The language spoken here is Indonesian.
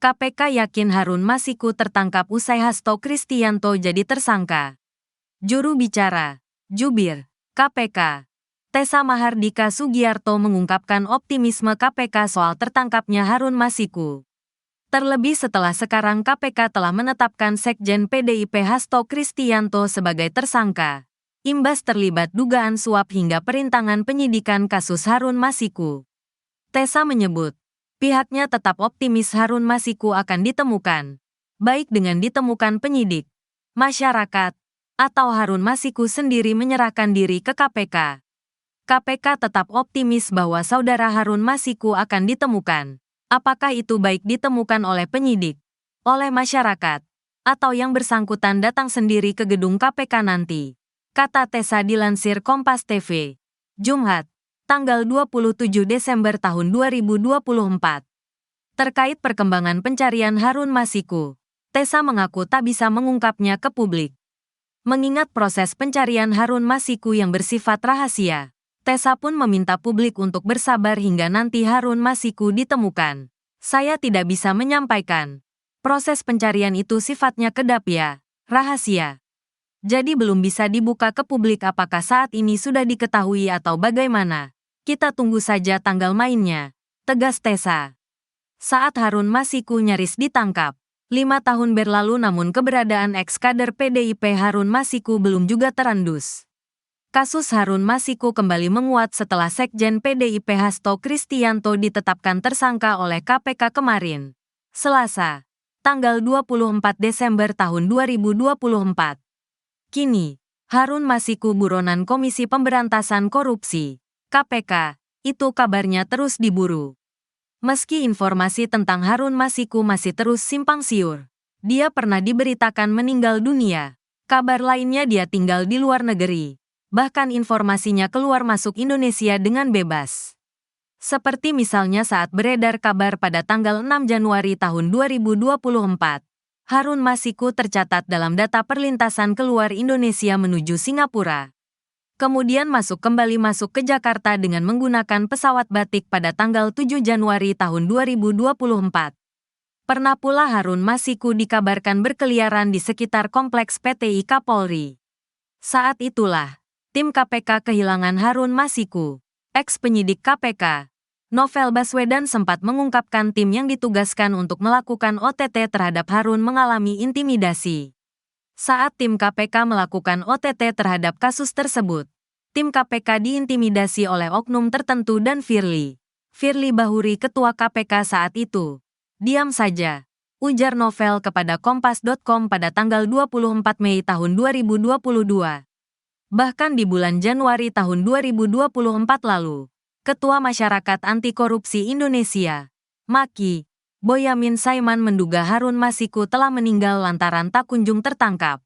KPK yakin Harun Masiku tertangkap usai Hasto Kristianto jadi tersangka. Juru bicara, Jubir, KPK, Tessa Mahardika Sugiarto mengungkapkan optimisme KPK soal tertangkapnya Harun Masiku. Terlebih setelah sekarang KPK telah menetapkan Sekjen PDIP Hasto Kristianto sebagai tersangka. Imbas terlibat dugaan suap hingga perintangan penyidikan kasus Harun Masiku. Tessa menyebut, pihaknya tetap optimis Harun Masiku akan ditemukan, baik dengan ditemukan penyidik, masyarakat, atau Harun Masiku sendiri menyerahkan diri ke KPK. KPK tetap optimis bahwa saudara Harun Masiku akan ditemukan. Apakah itu baik ditemukan oleh penyidik, oleh masyarakat, atau yang bersangkutan datang sendiri ke gedung KPK nanti, kata Tessa dilansir Kompas TV. Jumat, tanggal 27 Desember tahun 2024. Terkait perkembangan pencarian Harun Masiku, Tessa mengaku tak bisa mengungkapnya ke publik. Mengingat proses pencarian Harun Masiku yang bersifat rahasia, Tessa pun meminta publik untuk bersabar hingga nanti Harun Masiku ditemukan. Saya tidak bisa menyampaikan. Proses pencarian itu sifatnya kedap ya, rahasia. Jadi belum bisa dibuka ke publik apakah saat ini sudah diketahui atau bagaimana. Kita tunggu saja tanggal mainnya, tegas Tessa. Saat Harun Masiku nyaris ditangkap 5 tahun berlalu namun keberadaan ex-kader PDIP Harun Masiku belum juga terendus. Kasus Harun Masiku kembali menguat setelah Sekjen PDIP Hasto Kristianto ditetapkan tersangka oleh KPK kemarin, Selasa, tanggal 24 Desember tahun 2024. Kini, Harun Masiku buronan Komisi Pemberantasan Korupsi, KPK, itu kabarnya terus diburu. Meski informasi tentang Harun Masiku masih terus simpang siur, dia pernah diberitakan meninggal dunia, kabar lainnya dia tinggal di luar negeri. Bahkan informasinya keluar masuk Indonesia dengan bebas. Seperti misalnya saat beredar kabar pada tanggal 6 Januari tahun 2024, Harun Masiku tercatat dalam data perlintasan keluar Indonesia menuju Singapura. Kemudian kembali masuk ke Jakarta dengan menggunakan pesawat batik pada tanggal 7 Januari tahun 2024. Pernah pula Harun Masiku dikabarkan berkeliaran di sekitar kompleks PTI Kapolri. Saat itulah, tim KPK kehilangan Harun Masiku. Ex-penyidik KPK, Novel Baswedan sempat mengungkapkan tim yang ditugaskan untuk melakukan OTT terhadap Harun mengalami intimidasi. Saat tim KPK melakukan OTT terhadap kasus tersebut, tim KPK diintimidasi oleh oknum tertentu dan Firly Bahuri ketua KPK saat itu. Diam saja, ujar Novel kepada Kompas.com pada tanggal 24 Mei tahun 2022. Bahkan di bulan Januari tahun 2024 lalu, Ketua Masyarakat Anti Korupsi Indonesia, MAKI, Boyamin Saiman menduga Harun Masiku telah meninggal lantaran tak kunjung tertangkap.